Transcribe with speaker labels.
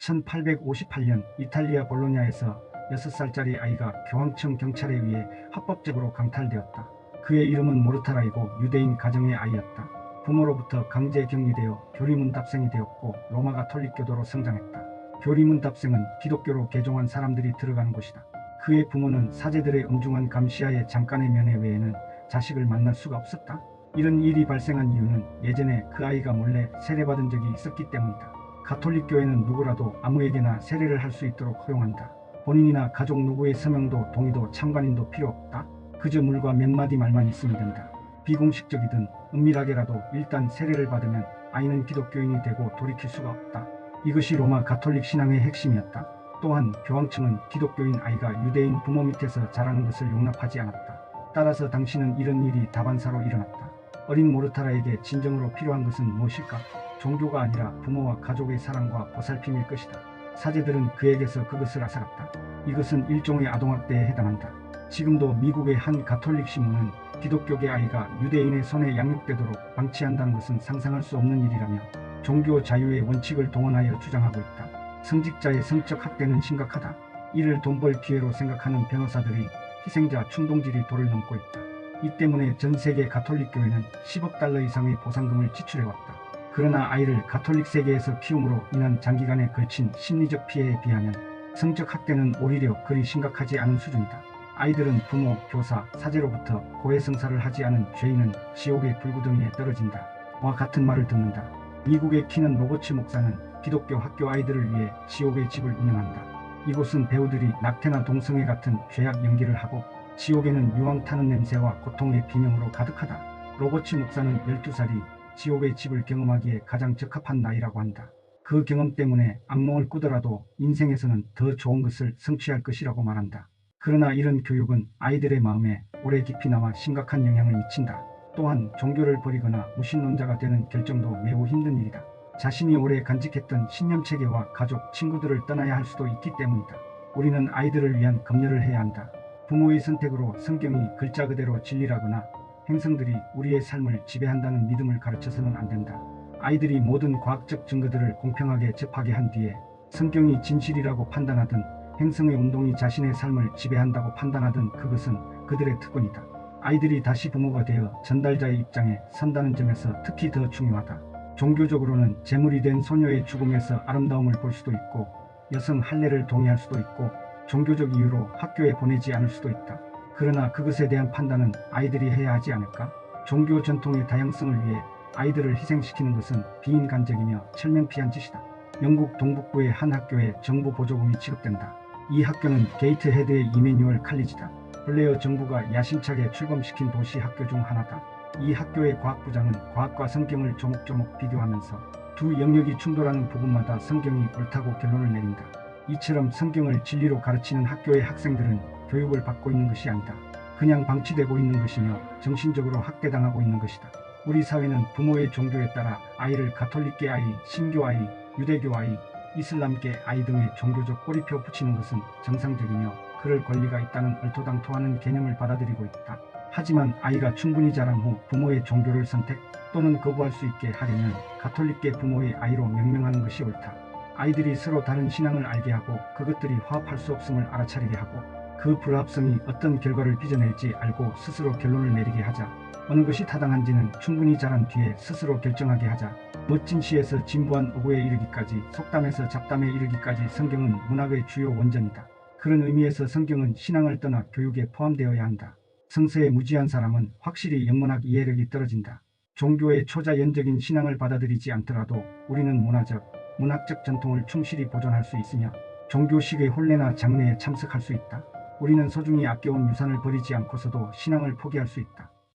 Speaker 1: 1858년 이탈리아 볼로냐에서 6살짜리 아이가 교황청 경찰에 의해 합법적으로 강탈되었다. 그의 이름은 모르타라이고 유대인 가정의 아이였다. 부모로부터 강제 격리되어 교리문답생이 되었고 로마 가톨릭교도로 성장했다. 교리문답생은 기독교로 개종한 사람들이 들어가는 곳이다. 그의 부모는 사제들의 엄중한 감시하에 잠깐의 면회 외에는 자식을 만날 수가 없었다. 이런 일이 발생한 이유는 예전에 그 아이가 몰래 세례받은 적이 있었기 때문이다. 가톨릭 교회는 누구라도 아무에게나 세례를 할 수 있도록 허용한다. 본인이나 가족 누구의 서명도 동의도 참관인도 필요 없다. 그저 물과 몇 마디 말만 있으면 된다. 비공식적이든 은밀하게라도 일단 세례를 받으면 아이는 기독교인이 되고 돌이킬 수가 없다. 이것이 로마 가톨릭 신앙의 핵심이었다. 또한 교황청은 기독교인 아이가 유대인 부모 밑에서 자라는 것을 용납하지 않았다. 따라서 당시는 이런 일이 다반사로 일어났다. 어린 모르타라에게 진정으로 필요한 것은 무엇일까? 종교가 아니라 부모와 가족의 사랑과 보살핌일 것이다. 사제들은 그에게서 그것을 앗아갔다. 이것은 일종의 아동학대에 해당한다. 지금도 미국의 한 가톨릭 신문은 기독교계 아이가 유대인의 손에 양육되도록 방치한다는 것은 상상할 수 없는 일이라며 종교 자유의 원칙을 동원하여 주장하고 있다. 성직자의 성적 학대는 심각하다. 이를 돈 벌 기회로 생각하는 변호사들이 희생자 충동질이 도를 넘고 있다. 이 때문에 전 세계 가톨릭 교회는 10억 달러 이상의 보상금을 지출해왔다. 그러나 아이를 가톨릭 세계에서 키움으로 인한 장기간에 걸친 심리적 피해에 비하면 성적 학대는 오히려 그리 심각하지 않은 수준이다. 아이들은 부모, 교사, 사제로부터 고해성사를 하지 않은 죄인은 지옥의 불구덩이에 떨어진다. 와 같은 말을 듣는다. 미국의 키는 로버츠 목사는 기독교 학교 아이들을 위해 지옥의 집을 운영한다. 이곳은 배우들이 낙태나 동성애 같은 죄악 연기를 하고 지옥에는 유황 타는 냄새와 고통의 비명으로 가득하다. 로버츠 목사는 12살이 지옥의 집을 경험하기에 가장 적합한 나이라고 한다. 그 경험 때문에 악몽을 꾸더라도 인생에서는 더 좋은 것을 성취할 것이라고 말한다. 그러나 이런 교육은 아이들의 마음에 오래 깊이 남아 심각한 영향을 미친다. 또한 종교를 버리거나 무신론자가 되는 결정도 매우 힘든 일이다. 자신이 오래 간직했던 신념체계와 가족, 친구들을 떠나야 할 수도 있기 때문이다. 우리는 아이들을 위한 검열을 해야 한다. 부모의 선택으로 성경이 글자 그대로 진리라거나 행성들이 우리의 삶을 지배한다는 믿음을 가르쳐서는 안 된다. 아이들이 모든 과학적 증거들을 공평하게 접하게 한 뒤에 성경이 진실이라고 판단하든 행성의 운동이 자신의 삶을 지배한다고 판단하든 그것은 그들의 특권이다. 아이들이 다시 부모가 되어 전달자의 입장에 선다는 점에서 특히 더 중요하다. 종교적으로는 제물이 된 소녀의 죽음에서 아름다움을 볼 수도 있고 여성 할례를 동의할 수도 있고 종교적 이유로 학교에 보내지 않을 수도 있다. 그러나 그것에 대한 판단은 아이들이 해야 하지 않을까? 종교 전통의 다양성을 위해 아이들을 희생시키는 것은 비인간적이며 철면피한 짓이다. 영국 동북부의 한 학교에 정부 보조금이 지급된다. 이 학교는 게이트헤드의 이메뉴얼 칼리지다. 블레어 정부가 야심차게 출범시킨 도시 학교 중 하나다. 이 학교의 과학부장은 과학과 성경을 조목조목 비교하면서 두 영역이 충돌하는 부분마다 성경이 옳다고 결론을 내린다. 이처럼 성경을 진리로 가르치는 학교의 학생들은 교육을 받고 있는 것이 아니다. 그냥 방치되고 있는 것이며 정신적으로 학대당하고 있는 것이다. 우리 사회는 부모의 종교에 따라 아이를 가톨릭계 아이, 신교 아이, 유대교 아이, 이슬람계 아이 등의 종교적 꼬리표 붙이는 것은 정상적이며 그럴 권리가 있다는 얼토당토하는 개념을 받아들이고 있다. 하지만 아이가 충분히 자란 후 부모의 종교를 선택 또는 거부할 수 있게 하려면 가톨릭계 부모의 아이로 명명하는 것이 옳다. 아이들이 서로 다른 신앙을 알게 하고 그것들이 화합할 수 없음을 알아차리게 하고 그 불합성이 어떤 결과를 빚어낼지 알고 스스로 결론을 내리게 하자. 어느 것이 타당한지는 충분히 자란 뒤에 스스로 결정하게 하자. 멋진 시에서 진부한 어구에 이르기까지, 속담에서 잡담에 이르기까지 성경은 문학의 주요 원전이다. 그런 의미에서 성경은 신앙을 떠나 교육에 포함되어야 한다. 성서에 무지한 사람은 확실히 영문학 이해력이 떨어진다. 종교의 초자연적인 신앙을 받아들이지 않더라도 우리는 문학적 전통을 충실히 보존할 수 있으며 종교식의 혼례나 장례에 참석할 수 있다. 우리는 소중히 아껴온 유산을 버리지 않고서도 신앙을 포기할 수 있다.